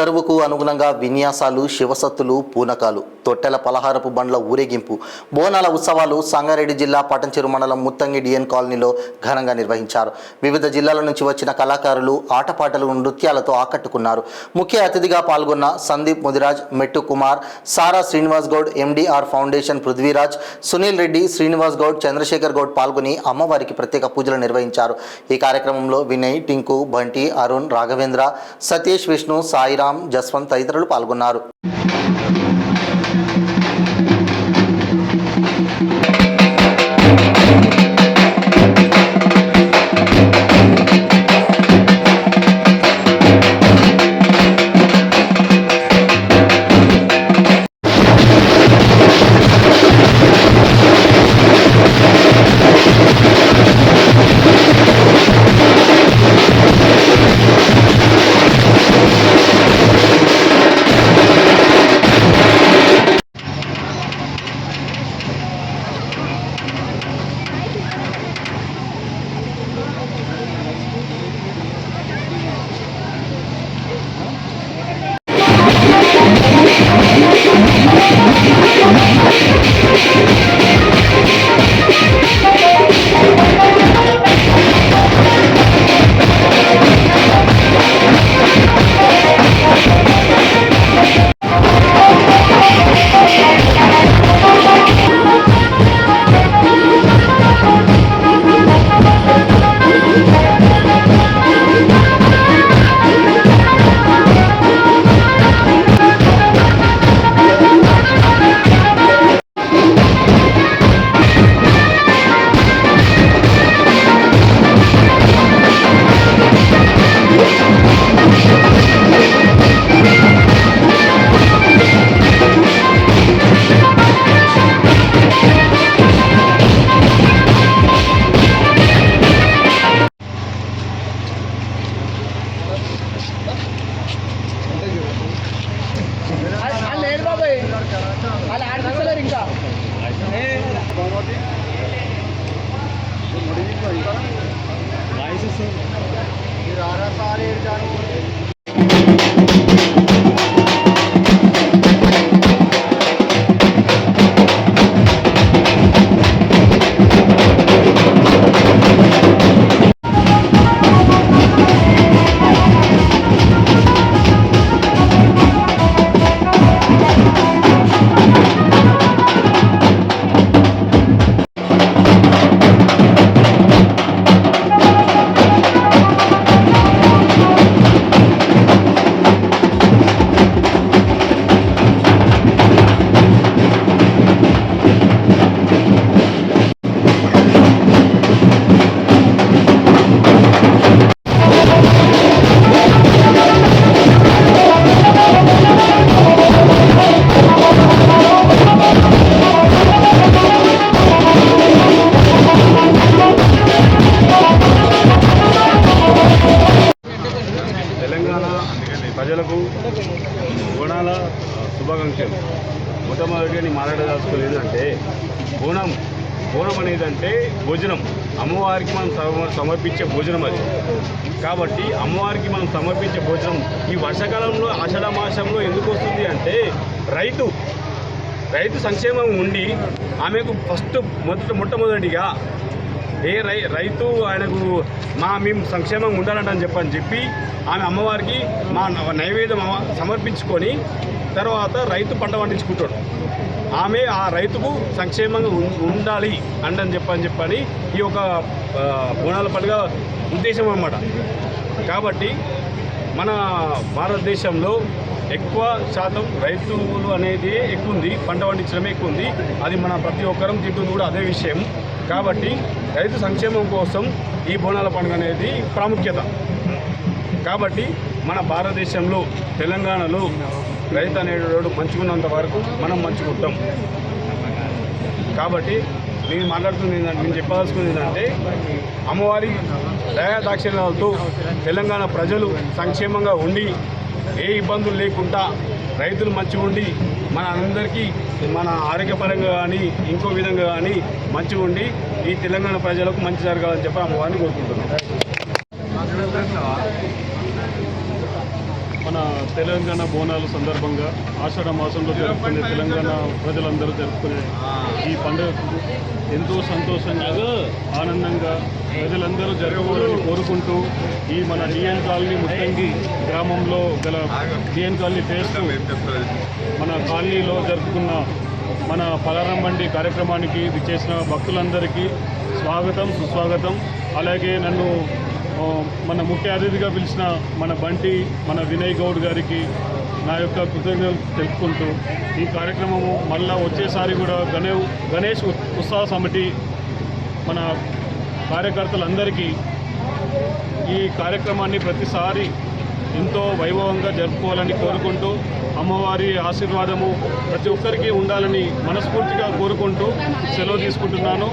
గరువుకు అనుగుణంగా విన్యాసాలు, శివసత్తులు, పూనకాలు, తొట్టెల పలహారపు బండ్ల ఊరేగింపు, బోనాల ఉత్సవాలు సంగారెడ్డి జిల్లా పటంచెరు మండలం ముత్తంగి డిఎన్ కాలనీలో ఘనంగా నిర్వహించారు. వివిధ జిల్లాల నుంచి వచ్చిన కళాకారులు ఆటపాటలు, నృత్యాలతో ఆకట్టుకున్నారు. ముఖ్య అతిథిగా పాల్గొన్న సందీప్ ముదిరాజ్, మెట్టు కుమార్, సారా శ్రీనివాస్ గౌడ్, ఎండిఆర్ ఫౌండేషన్ పృథ్వీరాజ్, సునీల్ రెడ్డి, శ్రీనివాస్ గౌడ్, చంద్రశేఖర్ గౌడ్ పాల్గొని అమ్మవారికి ప్రత్యేక పూజలు నిర్వహించారు. ఈ కార్యక్రమంలో వినయ్, టింకు, బంటి, అరుణ్, రాఘవేంద్ర, సతీష్, విష్ణు, సాయిరామ్, జస్వంత్ తదితరులు పాల్గొన్నారు. ప్రజలకు బోనాల శుభాకాంక్షలు. మొట్టమొదటిగా మాట్లాడదలుచుకోలేదు అంటే బోనం అనేది అంటే భోజనం, అమ్మవారికి మనం సమర్పించే భోజనం అది. కాబట్టి అమ్మవారికి మనం సమర్పించే భోజనం ఈ వర్షాకాలంలో ఆషాఢ మాసంలో ఎందుకు వస్తుంది అంటే రైతు సంక్షేమం ఉండి ఆమెకు ఫస్ట్ మొట్టమొదటిగా రైతు ఆయనకు మేము సంక్షేమం ఉండాలని చెప్పి ఆమె అమ్మవారికి మా నైవేద్యం సమర్పించుకొని తర్వాత రైతు పంట పండించుకుంటాడు. ఆమె ఆ రైతుకు సంక్షేమంగా ఉండాలి అని చెప్పని ఈ యొక్క బోనాల పండుగ ఉద్దేశం అన్నమాట. కాబట్టి మన భారతదేశంలో ఎక్కువ శాతం రైతులు అనేది ఎక్కువ ఉంది, పంట పండించడమే ఎక్కువ ఉంది. అది మన ప్రతి ఒక్కరం తింటుంది కూడా అదే విషయం. కాబట్టి రైతు సంక్షేమం కోసం ఈ బోనాల పండుగ అనేది ప్రాముఖ్యత. కాబట్టి మన భారతదేశంలో తెలంగాణలో రైతు అనేవాడు మంచుకున్నంత వరకు మనం మంచుకుంటాం. కాబట్టి నేను చెప్పాల్సింది ఏంటంటే అమ్మవారి దయాదాక్షిణ్యాలతో తెలంగాణ ప్రజలు సంక్షేమంగా ఉండి ఏ ఇబ్బందులు లేకుండా రైతులు మంచిగా ఉండి మన అందరికీ మన ఆరోగ్యపరంగా కానీ ఇంకో విధంగా కానీ మంచిగా ఉండి ఈ తెలంగాణ ప్రజలకు మంచి జరగాలని చెప్పి అమ్మవారిని కోరుకుంటున్నాం. మన తెలంగాణ బోనాల సందర్భంగా ఆషాఢ మాసంలో జరుపుకునే తెలంగాణ ప్రజలందరూ జరుపుకునే ఈ పండుగకు ఎంతో సంతోషంగా ఆనందంగా ప్రజలందరూ జరుపుకోవాలని కోరుకుంటూ ఈ మన డిఎన్ కాలనీ ముత్తంగి గ్రామంలో గల డిఎన్ కాలనీ ఫేస్ మన కాలనీలో జరుపుకున్న మన పలారం బండి కార్యక్రమానికి విచ్చేసిన భక్తులందరికీ స్వాగతం సుస్వాగతం. అలాగే నన్ను మన ముఖ్య అతిథిగా పిలిచిన మన బంటి మన వినయ్ గౌడ్ గారికి నా యొక్క కృతజ్ఞతలు తెలుపుకుంటూ ఈ కార్యక్రమము మళ్ళా వచ్చేసారి కూడా గణేష్ ఉత్సవ సమితి మన కార్యకర్తలందరికీ ఈ కార్యక్రమాన్ని ప్రతిసారి ఎంతో వైభవంగా జరుపుకోవాలని కోరుకుంటూ అమ్మవారి ఆశీర్వాదము ప్రతి ఒక్కరికి ఉండాలని మనస్ఫూర్తిగా కోరుకుంటూ సెలవు తీసుకుంటున్నాను.